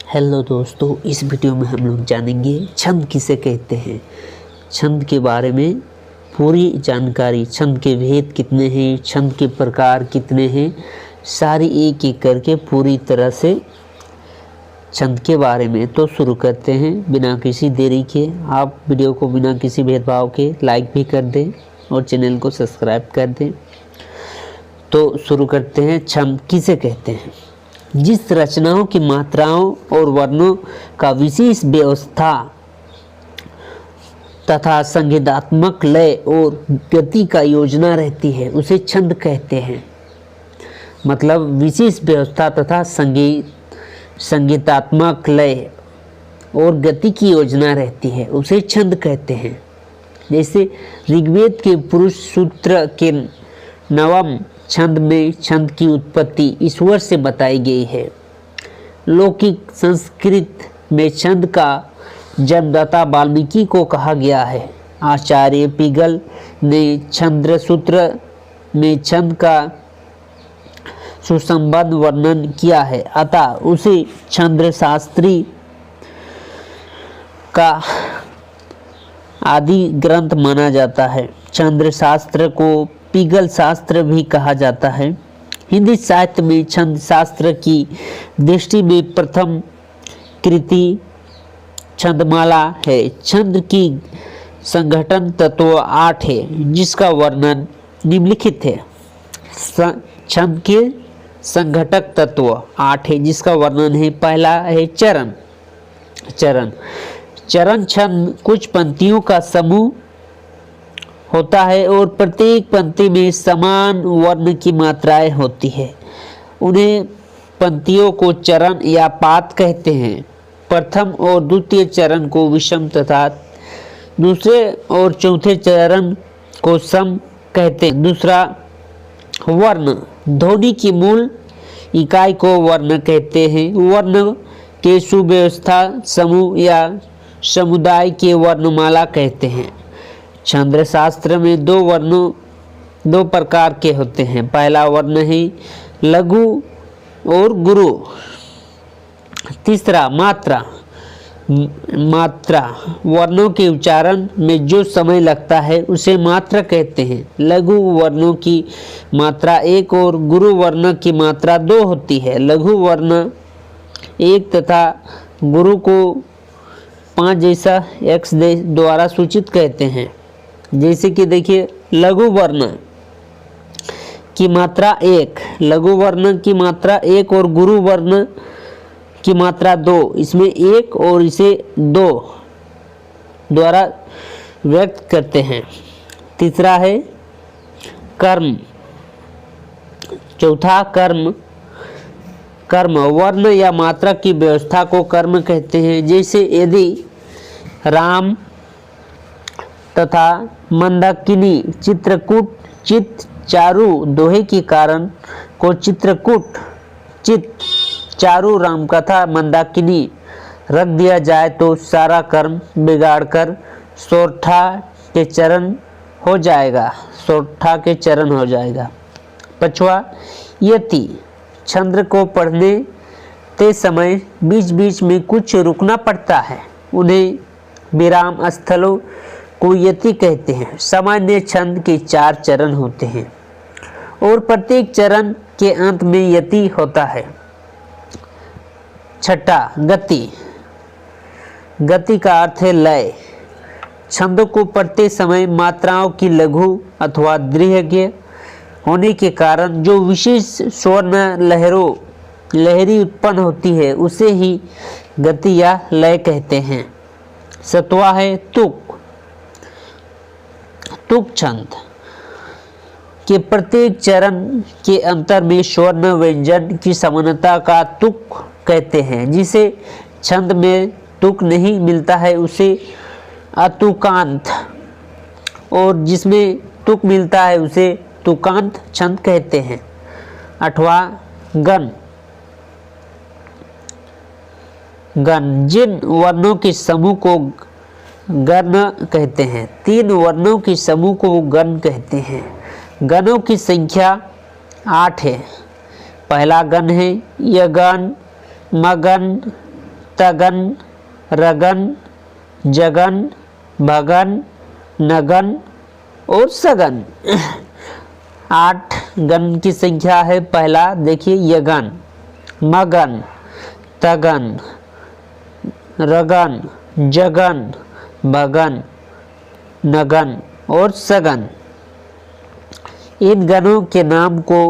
Hello दोस्तों, इस video में हम लोग जानेंगे छंद किसे कहते हैं। छंद के बारे में पूरी जानकारी, छंद के भेद कितने हैं, छंद के प्रकार कितने हैं, सारी एक एक करके पूरी तरह से छंद के बारे में। तो शुरू करते हैं बिना किसी देरी के। आप वीडियो को बिना किसी भेदभाव के लाइक भी कर दें और चैनल को सब्सक्राइब कर दें। तो शुरू करते हैं। छंद किसे कहते हैं? जिस रचनाओं की मात्राओं और वर्णों का विशेष व्यवस्था तथा संगीतात्मक लय और गति का योजना रहती है उसे छंद कहते हैं। मतलब विशेष व्यवस्था तथा संगीतात्मक लय और गति की योजना रहती है उसे छंद कहते हैं। जैसे ऋग्वेद के पुरुष सूत्र के नवम छंद में छंद की उत्पत्ति ईश्वर से बताई गई है। लौकिक संस्कृत में छंद का जन्मदाता वाल्मीकि को कहा गया है। आचार्य पिंगल ने छंद सूत्र में छंद का सुसंबद्ध वर्णन किया है, अतः उसे छंद शास्त्री का आदि ग्रंथ माना जाता है। छंद शास्त्र को पिंगल शास्त्र भी कहा जाता है। हिंदी साहित्य में छंद शास्त्र की दृष्टि में प्रथम कृति छंदमाला है। छंद की संगठन तत्व 8 है, जिसका वर्णन निम्नलिखित है। छंद के संघटक तत्व 8 है, जिसका वर्णन है। पहला है चरण। चरण छंद कुछ पंक्तियों का समूह होता है और प्रत्येक पंक्ति में समान वर्ण की मात्राएं होती है। उन्हें पंक्तियों को चरण या पाद कहते हैं। प्रथम और द्वितीय चरण को विषम तथा दूसरे और चौथे चरण को सम कहते हैं। दूसरा, वर्ण। ध्वनि की मूल इकाई को वर्ण कहते हैं। वर्ण के सुव्यवस्था समूह या समुदाय के वर्णमाला कहते हैं। छंद शास्त्र में दो प्रकार के होते हैं। पहला वर्ण है लघु और गुरु। तीसरा, मात्रा। वर्णों के उच्चारण में जो समय लगता है उसे मात्रा कहते हैं। लघु वर्णों की मात्रा 1 और गुरु वर्ण की मात्रा 2 होती है। लघु वर्ण 1 तथा गुरु को 5 जैसा x द्वारा सूचित कहते हैं। जैसे कि देखिए, लघु वर्ण की मात्रा 1, लघु वर्ण की मात्रा 1 और गुरु वर्ण की मात्रा 2। इसमें 1 और इसे 2 द्वारा व्यक्त करते हैं। तीसरा है कर्म। चौथा, कर्म वर्ण या मात्रा की व्यवस्था को कर्म कहते हैं। जैसे यदि राम तथा मंदाकिनी चित्रकूट चित चारु दोहे के कारण को चित्रकूट चित चारु राम कथा मंदाकिनी रख दिया जाए तो सारा कर्म बिगाड़कर सोरठा के चरण हो जाएगा। पांचवा, यति। छंद को पढ़ने ते समय बीच बीच में कुछ रुकना पड़ता है, उन्हें विराम स्थलों को यति कहते हैं। सामान्य छंद के 4 चरण होते हैं और प्रत्येक चरण के अंत में यति होता है। छठा, गति का अर्थ है लय। छंदों को पढ़ते समय मात्राओं की लघु अथवा दीर्घ होने के कारण जो विशेष स्वर्ण लहरी उत्पन्न होती है उसे ही गति या लय कहते हैं। सातवां है तुक छंद के प्रत्येक चरण के अंतर में स्वर्ण व्यंजन की समानता का तुक कहते हैं। जिसे छंद में तुक नहीं मिलता है उसे अतुकांत, और जिसमें तुक मिलता है उसे तुकांत छंद कहते हैं। 8वां, गण। जिन वर्णों के समूह को गण कहते हैं। 3 वर्णों के समूह को गण कहते हैं। गणों की संख्या 8 है। पहला गण है यगन, मगन, तगन, रगन, जगन, भगन, नगन और सगन। 8 गण की संख्या है। पहला देखिए यगन, मगन, तगन, रगन, जगन, भगन, नगन और सगन। इन गणों के नाम को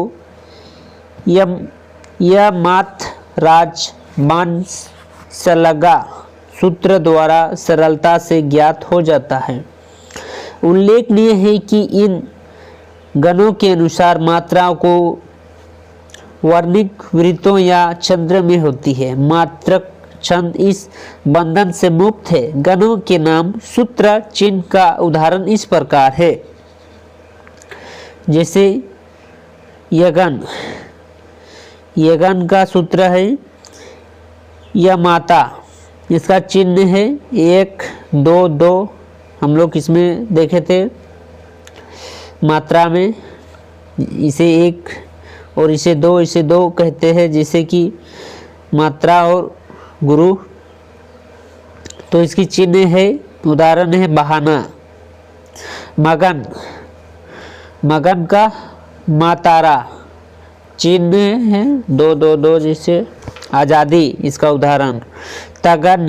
यमात राज मानसलगा सूत्र द्वारा सरलता से ज्ञात हो जाता है। उल्लेखनीय है कि इन गणों के अनुसार मात्राओं को वर्णिक वृत्तों या छंद में होती है। मात्रक छंद इस बंधन से मुक्त है। गणों के नाम सूत्र चिन्ह का उदाहरण इस प्रकार है। जैसे यगन, यगन का सूत्र है यमाता, इसका चिन्ह है 1 2 2। हम लोग इसमें देखे थे मात्रा में, इसे 1 और इसे 2, इसे 2 कहते हैं, जैसे कि मात्रा और गुरु। तो इसकी चिन्ह है, उदाहरण है बहाना। मगन, मगन का मातारा चिन्ह है 2 2 2, जैसे आज़ादी, इसका उदाहरण। तगन,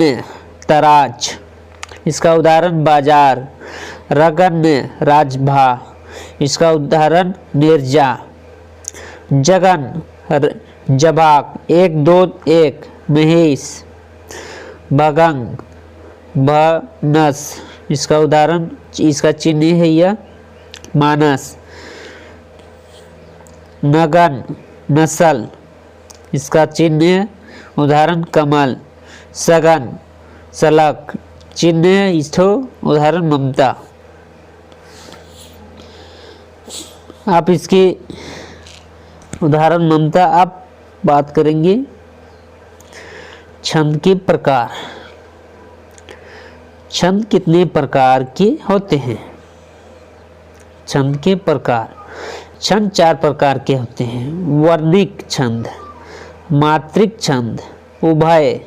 तराज, इसका उदाहरण बाजार। रगन, राजभा, इसका उदाहरण निर्जा। जगन, जबाक 1 2 1, महेश। भगंग, भनस, इसका उदाहरण, इसका चिन्ह है यह मानस। नगन, नसल, इसका चिन्ह उदाहरण कमल। सगन, सलक, चिन्ह इसको उदाहरण ममता। आप इसके उदाहरण ममता। आप बात करेंगे छंद के प्रकार। छंद कितने प्रकार के होते हैं? छंद के प्रकार, छंद 4 प्रकार के होते हैं। वर्णिक छंद, मात्रिक छंद, उभय,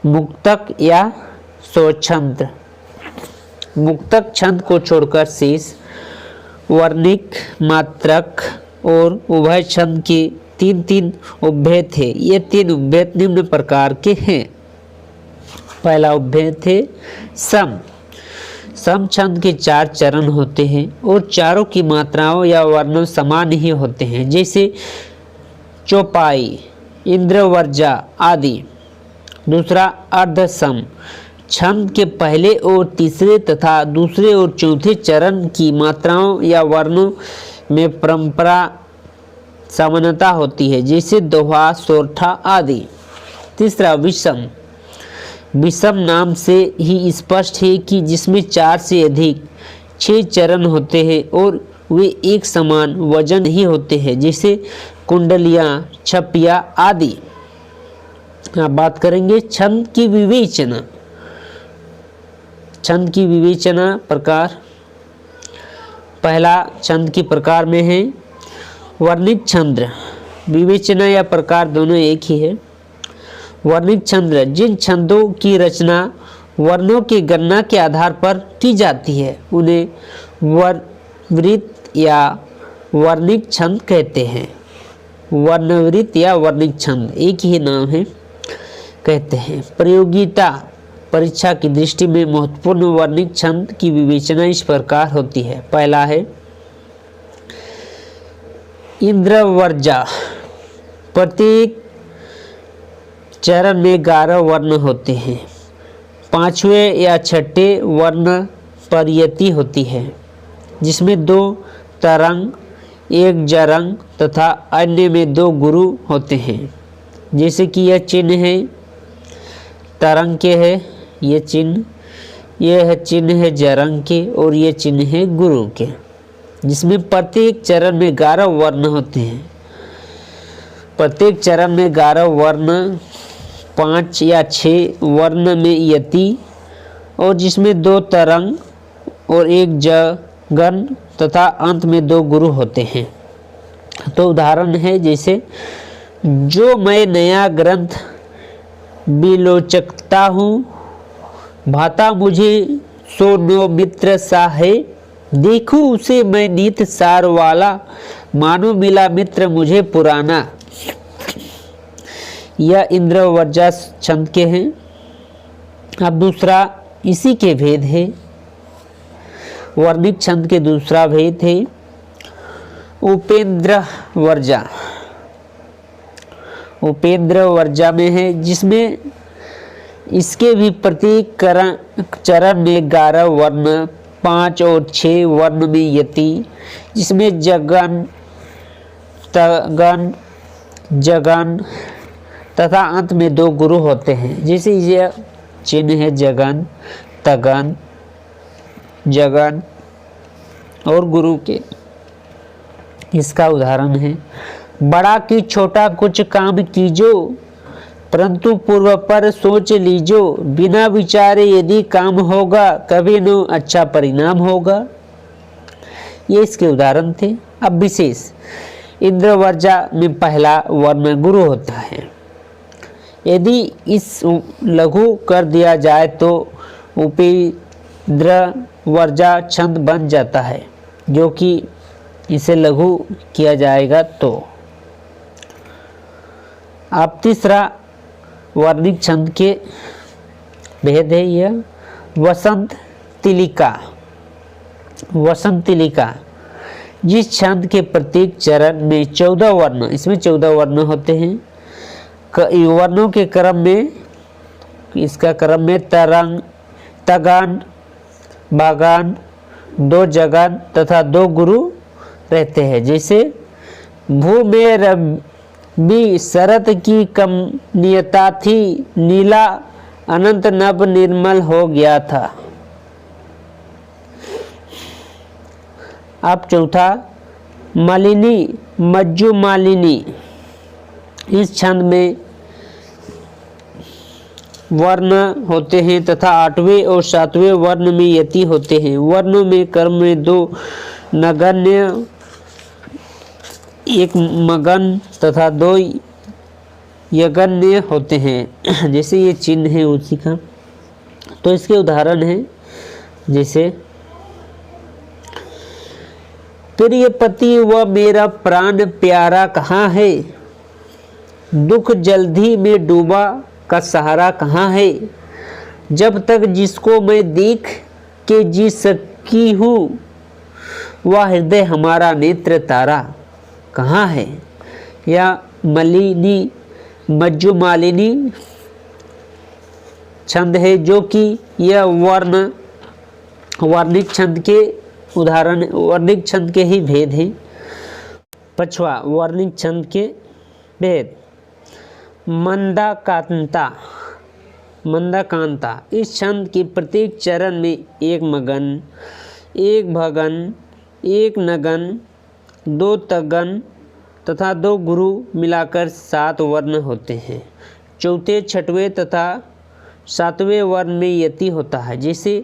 मुक्तक या स्वच्छंद। मुक्तक छंद को छोड़कर शेष वर्णिक, मात्रक और उभय छंद के 3 उपभेद थे। ये 3 उपभेद निम्न प्रकार के हैं। पहला उपभेद थे सम। सम छंद के 4 चरण होते हैं और चारों की मात्राओं या वर्णों समान ही होते हैं, जैसे चौपाई, इंद्रवर्जा आदि। दूसरा अर्धसम छंद के पहले और तीसरे तथा दूसरे और चौथे चरण की मात्राओं या वर्णों में परंपरा समानता होती है, जैसे दोहा, सोरठा आदि। तीसरा विषम। विषम नाम से ही स्पष्ट है कि जिसमें 4 से अधिक 6 चरण होते हैं और वे एक समान वजन ही होते हैं, जैसे कुंडलियाँ, छपिया आदि। आप बात करेंगे छंद की विवेचना। छंद की विवेचना प्रकार। पहला छंद की प्रकार में है वर्णिक छंद। विवेचना या प्रकार दोनों एक ही है। वर्णिक छंद जिन छंदों की रचना वर्णों की गणना के आधार पर की जाती है, उन्हें वर्णवृत्त या वर्णिक छंद कहते हैं। वर्णवृत्त या वर्णिक छंद एक ही नाम है, कहते हैं। प्रयोगिता परीक्षा की दृष्टि में महत्वपूर्ण वर्णिक छंद की विवेचना इस प्रकार होती है। पहला है इंद्रवर्जा। प्रत्येक चरण में 11 वर्ण होते हैं। 5वें या 6ठे वर्ण पर यति होती है, जिसमें 2 तरंग, 1 जरंग तथा अन्य में 2 गुरु होते हैं। जैसे कि यह चिन्ह है तरंग के है, ये चिन्ह है जरंग के और ये चिन्ह है गुरु के, जिसमें प्रत्येक चरण में 11 वर्ण होते हैं। प्रत्येक चरण में 11 वर्ण, 5 या 6 वर्ण में यति और जिसमें 2 तरंग और 1 जगन तथा अंत में 2 गुरु होते हैं। तो उदाहरण है जैसे जो मैं नया ग्रंथ बिलोचकता हूँ, भाता मुझे सो नो मित्र सा है, देखूं उसे मैं नीत सार वाला, मानो मिला मित्र मुझे पुराना। यह इंद्रवर्जा छंद के हैं। अब दूसरा इसी के भेद है, वर्णिक छंद के दूसरा भेद है उपेंद्र वर्जा। उपेंद्र वर्जा में है, जिसमें इसके भी प्रत्येक चरण में 11 वर्ण, 5 और 6 वर्ण में यति, जिसमें जगन, तगन, जगन तथा अंत में 2 गुरु होते हैं। जैसे यह चिन्ह है जगन, तगन, जगन और गुरु के, इसका उदाहरण है बड़ा कि छोटा कुछ काम कीजो, परंतु पूर्व पर सोच लीजो, बिना विचारे यदि काम होगा, कभी न अच्छा परिणाम होगा। ये इसके उदाहरण थे। अब विशेष इंद्रवर्जा में पहला वर्ण गुरु होता है। यदि इस लघु कर दिया जाए तो उपेंद्रवर्जा छंद बन जाता है, जो कि इसे लघु किया जाएगा तो। अब तीसरा वर्णिक छंद के भेद है यह वसंत तिलिका। वसंत तिलिका जिस छंद के प्रत्येक चरण में 14 वर्ण, इसमें 14 वर्ण होते हैं, वर्णों के क्रम में, इसका क्रम में तरंग, तगान, बागान, 2 जगन तथा 2 गुरु रहते हैं। जैसे भू में रबी शरत की कमनीयता थी, नीला अनंत नभ निर्मल हो गया था। अब चौथा मालिनी, मज्जू मालिनी। इस छंद में वर्ण होते हैं तथा 8वें और 7वें वर्ण में यति होते हैं। वर्णों में क्रम में 2 नगण्य, 1 मगन तथा 2 यगण्य होते हैं। जैसे ये चिन्ह है उसी का, तो इसके उदाहरण है जैसे प्रिय पति व मेरा प्राण प्यारा कहाँ है, दुख जल्दी में डूबा का सहारा कहाँ है, जब तक जिसको मैं देख के जी सकी हूँ, वह हृदय हमारा नेत्र तारा कहाँ है। या मलिनी, मज्जू मालिनी छंद है, जो कि यह वर्णिक छंद के उदाहरण, वर्णिक छंद के ही भेद हैं। पछवा वर्णिक छंद के भेद मंदाकांता। मंदाकांता इस छंद के प्रत्येक चरण में 1 मगन, 1 भगन, 1 नगन, 2 तगन तथा 2 गुरु मिलाकर 7 वर्ण होते हैं। चौथे, छठवें तथा 7वें वर्ण में यति होता है। जैसे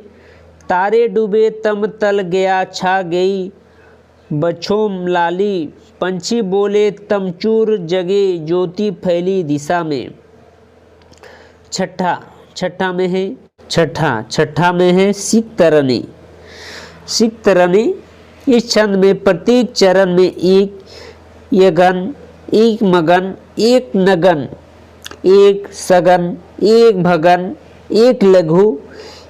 तारे डूबे तम तल गया छा गई बछोम लाली, पंछी बोले तमचूर जगे ज्योति फैली दिशा में। छठा में है सिकतरणी। सिकतरणी इस छंद में प्रत्येक चरण में 1 यगन, 1 मगन, 1 नगन, 1 सगन, 1 भगन, 1 लघु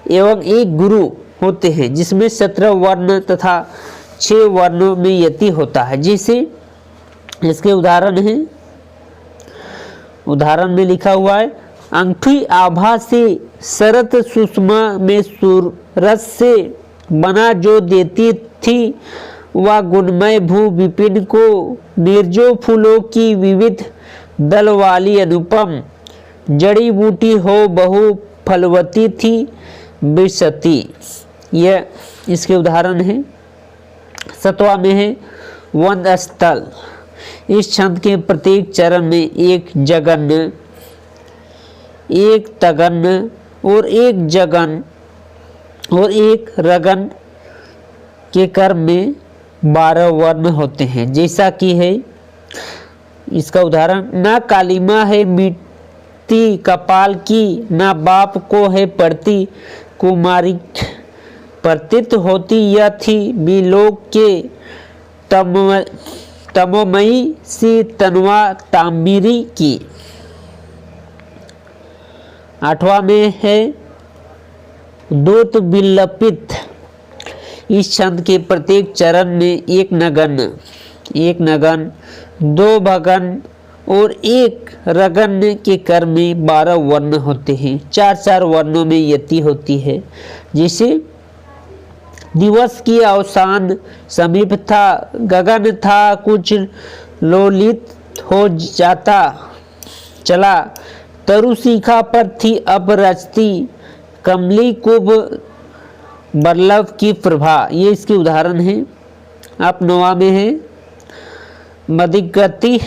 एवं 1 गुरु होते हैं, जिसमें 17 वर्ण तथा 6 वर्णों में यति होता है। जैसे इसके उदाहरण हैं, उदाहरण में लिखा हुआ है अंगूठी आभा से शरत सुषमा में सूरज से बना जो देती थी, वह गुणमय भू विपिन को निर्जो फूलों की विविध दल वाली अनुपम जड़ी बूटी हो बहु फलवती थी विसती। यह इसके उदाहरण है। 7वां में है वन स्थल। इस छंद के प्रत्येक चरण में 1 जगन, 1 तगन और 1 जगन और 1 रगन के क्रम में 12 वर्ण होते हैं। जैसा कि है इसका उदाहरण, ना कालिमा है रचती कपाल की, ना बाप को है पड़ती कुमारी प्रतीत होती। यह थी बीलोक के तमोमयी सी तनवा ताम्बीरी की। 8वां में है दूत विलपित। इस छंद के प्रत्येक चरण में एक नगन, 2 भगन और 1 रगन के कर में 12 वर्ण होते हैं। 4 वर्णों में यति होती है। जैसे दिवस की अवसान समीप था, गगन था कुछ लोलित हो जाता चला, तरु शिखा पर थी अब रचती कमली कुब बल्लभ की प्रभा। ये इसके उदाहरण हैं। आप 9वां में है मदिगति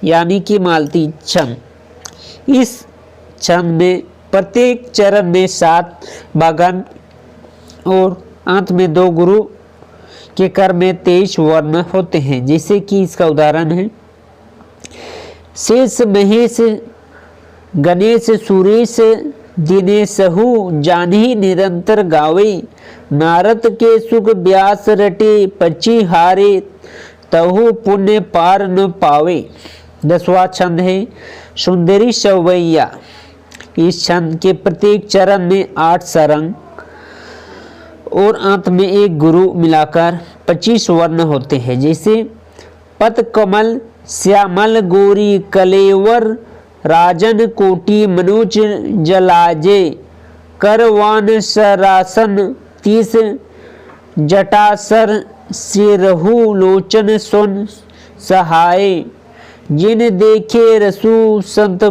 यानी कि मालती छंद। इस छंद में प्रत्येक चरण में 7 भगन और अंत में 2 गुरु के कर में 23 वर्ण होते हैं। जैसे कि इसका उदाहरण है शेष महेश गणेश सुरेश दिनेशहु जानी निरंतर गावे, नारद के सुख व्यास रटे पची हारे तहु पुण्य पार न पावे। 10वां छंद है सुंदरी सवैया। इस छंद के प्रत्येक चरण में 8 सरंग और अंत में 1 गुरु मिलाकर 25 वर्ण होते हैं। जैसे पत कमल श्यामल गोरी कलेवर राजन कोटि मनुज जलाजे, करवान सरासन 30 जटासर सिरहु लोचन सुन सहाय, जिन देखे रसु संत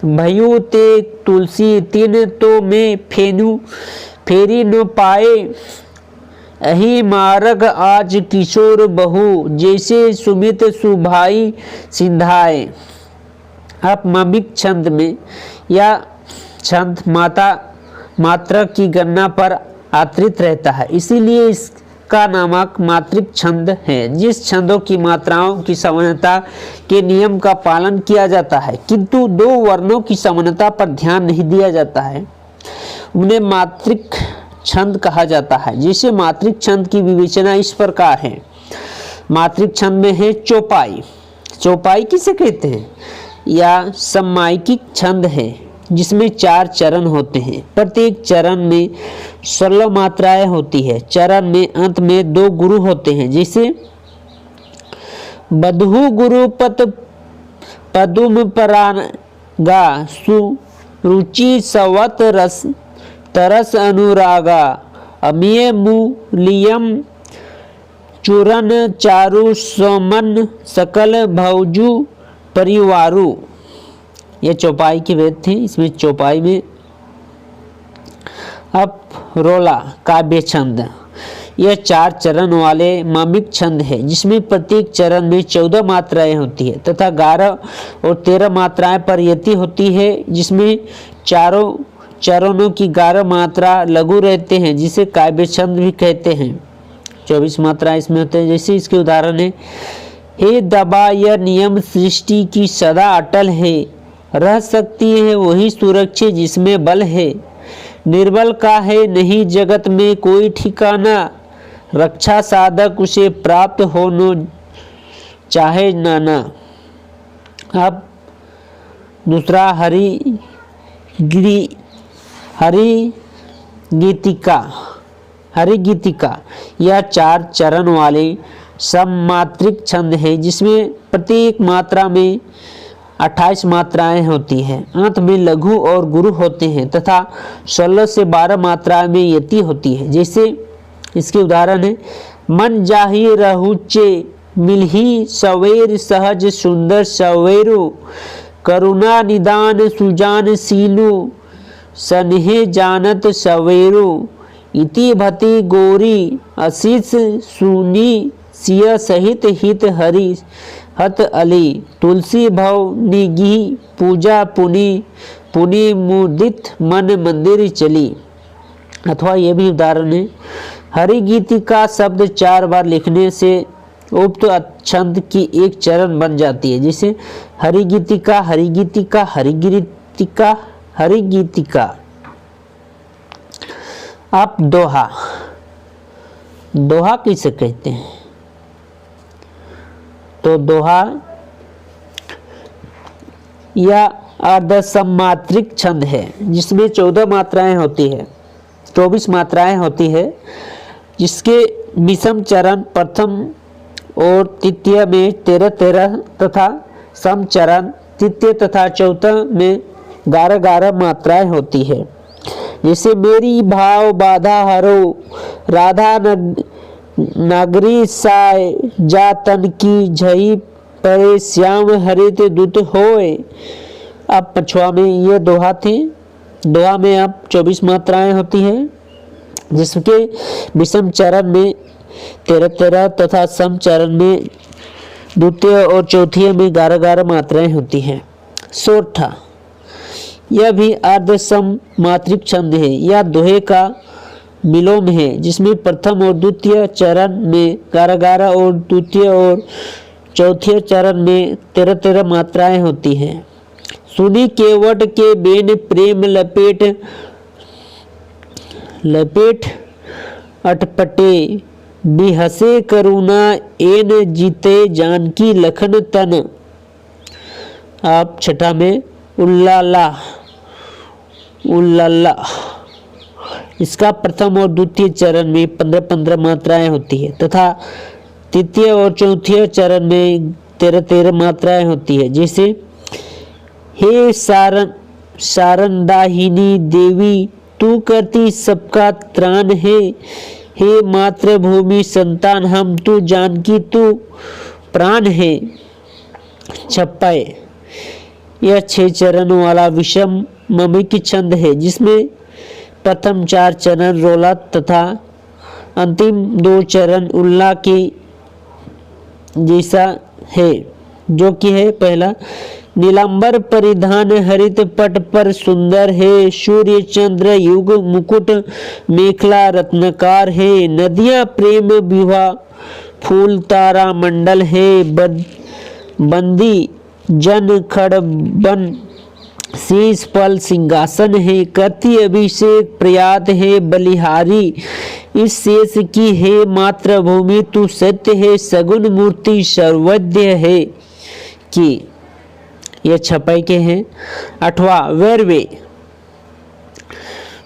भयु ते तुलसी, तिन तो में फेनु फेरी न पाए, अहि मार्ग आज किशोर बहु, जैसे सुमित सुभाई सिंधाए। अब ममिक छंद में यह छंद मात्रा की गणना पर आधारित रहता है, इसीलिए इसका नामक मात्रिक छंद है। जिस छंदों की मात्राओं की समानता के नियम का पालन किया जाता है किंतु 2 वर्णों की समानता पर ध्यान नहीं दिया जाता है, उन्हें मात्रिक छंद कहा जाता है। जिसे मात्रिक छंद की विवेचना इस प्रकार है। मात्रिक छंद में है चौपाई। चौपाई किसे कहते हैं? या समायिक छंद है जिसमें 4 चरण होते हैं। प्रत्येक चरण में 16 मात्राएं होती है। चरण में अंत में 2 गुरु होते हैं। जैसे बधु गुरु पत पदुम परागा, सुरुचि सवत रस तरस अनुरागा, अमीय मूलियम चूरन चारु सोमन सकल भौजु परिवारु। ये चौपाई की वेद थी। इसमें चौपाई में अब रोला काव्य छंद, यह 4 चरण वाले मामिक छंद है जिसमें प्रत्येक चरण में 14 मात्राएं होती है तथा 11 और 13 मात्राएं पर यति होती है, जिसमें चारों चरणों की 11 मात्रा लघु रहते हैं जिसे काव्य छंद भी कहते हैं। 24 मात्राएं इसमें होते हैं। जैसे इसके उदाहरण है हे दबा यह नियम सृष्टि की सदा अटल है, रह सकती है वही सुरक्षित जिसमें बल है, निर्बल का है नहीं जगत में कोई ठिकाना, रक्षा साधक उसे प्राप्त हो न चाहे नाना। अब दूसरा हरिगीतिका यह 4 चरण वाले सममात्रिक छंद है जिसमें प्रत्येक मात्रा में 28 मात्राएं होती हैं। अंत में लघु और गुरु होते हैं तथा 16 से 12 मात्राएं में यति होती है। जैसे इसके उदाहरण है मन जाहि रहुचे मिलही सवेर सहज सुंदर सवेरु, करुणा निदान सुजान सीलु सन्हे जानत सवेरु, इति भति गोरी आशीष सुनी सिय सहित हित हरि हत अली, तुलसी भव निगी पूजा पुनि मुदित मन मंदिर चली। अथवा ये भी उदाहरण है हरि गीति का शब्द 4 बार लिखने से उक्त छंद की एक चरण बन जाती है। जैसे हरिगीतिका, हरिगीतिका, हरिगीतिका, हरिगीतिका। अब दोहा, दोहा किसे कहते हैं? तो दोहा या अर्धसमात्रिक छंद है जिसमें 14 मात्राएं होती है, 24 मात्राएं होती है, जिसके विषम चरण प्रथम और तृतीय में 13-13 तथा सम चरण तृतीय तथा चौथा में 11-11 मात्राएं होती है। जैसे मेरी भाव बाधा हरो, राधा नगरी साय जा तन की झई परे श्याम हरित दूत होए। अब पछुआ में ये दोहा थे। दोहा में अब 24 मात्राएं होती है, जिसके विषम चरण में 13-13 तथा सम चरण में द्वितीय और चौथी में 11-11 मात्राएं होती हैं। सोरठा, यह भी अर्धसम मात्रिक छंद है या दोहे का विलोम है, जिसमें प्रथम और द्वितीय चरण में 11-11 और द्वितीय और चौथे चरण में 13-13 मात्राएं होती हैं। सुनी केवट के बेन प्रेम लपेट लपेट अटपटे, बिहसे करुणा एन जीते जानकी लखन तन। आप छठा में उल्लाला, उल्लाला, इसका प्रथम और द्वितीय चरण में 15-15 मात्राएं होती है तथा तृतीय और चौथे चरण में 13-13 मात्राएं होती है। जैसे हे सारंदाहिनी देवी, तू करती सबका त्राण है, हे मातृभूमि संतान हम, तू जानकी तू प्राण है। छप्पाए, यह 6 चरणों वाला विषम ममिक छंद है, जिसमें प्रथम 4 चरण रोला तथा अंतिम 2 चरण उल्ला के जैसा है, जो कि है पहला नीलांबर परिधान हरित पट पर सुंदर है, सूर्य चंद्र युग मुकुट मेखला रत्नकार है, नदियां प्रेम विवाह फूल तारा मंडल है, बंदी जन खड़बन शीश फल सिंहासन है, करती अभिषेक प्रयात है बलिहारी, इस शेष की है मातृभूमि तू सत्य है, सगुन मूर्ति सर्वज्ञ है कि। यह छपाई के हैं। 8वां वैरवे,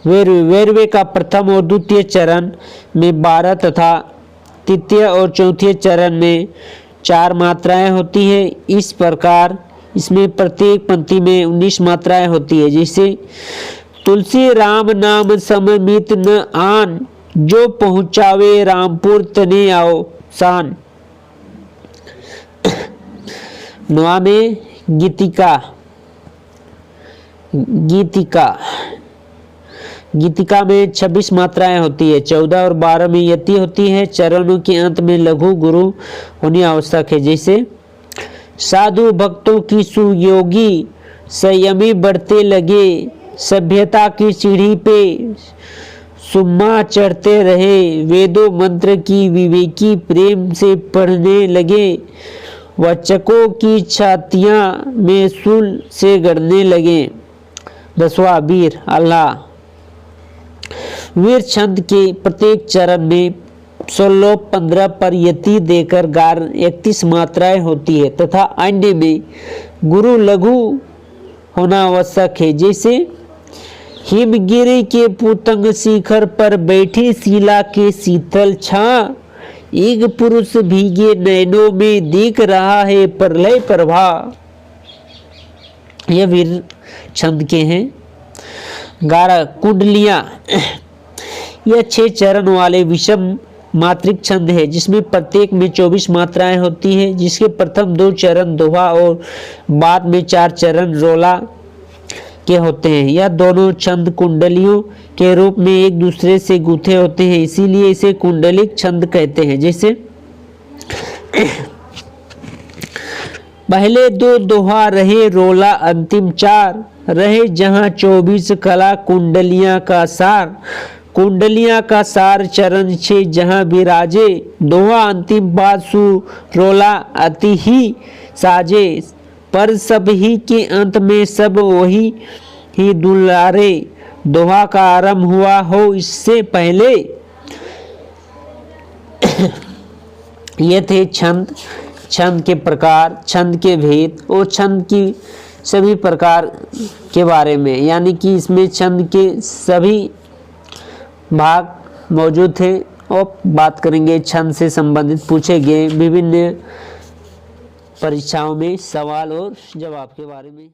वैरवे का प्रथम और द्वितीय चरण में 12 तथा तृतीय और चौथे चरण में 4 मात्राएं होती है। इस प्रकार इसमें प्रत्येक पंक्ति में 19 मात्राएं होती है। जैसे तुलसी राम नाम सममित न आन, जो पहुँचावे रामपुर तने आओ शान। 9वां में गीतिका, गीतिका, गीतिका में 26 मात्राएं होती है, 14 और 12 में यति होती है, चरणों के अंत में लघु गुरु होनी आवश्यक है। जैसे साधु भक्तों की सुयोगी संयमी बढ़ते लगे, सभ्यता की सीढ़ी पे सुम्मा चढ़ते रहे, वेदों मंत्र की विवेकी प्रेम से पढ़ने लगे, वाचकों की छातियां में सूल से गड़ने लगे। 10वां वीर अल्लाह, वीर छंद के प्रत्येक चरण में 16-15 पर यति देकर 31 मात्राएं होती है तथा अन्य में गुरु लघु होना आवश्यक है। जैसे हिमगिरी के पुतंग शिखर पर बैठी शिला के शीतल छा, एक पुरुष भीगे नैनों में दिख रहा है प्रलय प्रभा। यह वीर छंद के हैं। 11 कुंडलियां, यह 6 चरण वाले विषम मात्रिक छंद है, जिसमें प्रत्येक में 24 मात्राएं होती है, जिसके प्रथम 2 चरण दोहा और बाद में 4 चरण रोला के होते हैं। यह दोनों छंद कुंडलियों के रूप में एक दूसरे से गूंथे होते हैं, इसीलिए इसे कुंडलिक छंद कहते हैं। जैसे पहले 2 दोहा रहे रोला, अंतिम 4 रहे जहां 24 कला कुंडलियां का सार, कुंडलियां का सार चरण 6 जहाँ विराजे, दोहा अंतिम पाद सुरोला अति ही साजे, पर सब ही के अंत में सब वही ही दुलारे, दोहा का आरंभ हुआ हो इससे पहले। ये थे छंद, छंद के प्रकार, छंद के भेद और छंद की सभी प्रकार के बारे में, यानी कि इसमें छंद के सभी भाग मौजूद थे। और बात करेंगे छंद से संबंधित पूछे गए विभिन्न परीक्षाओं में सवाल और जवाब के बारे में।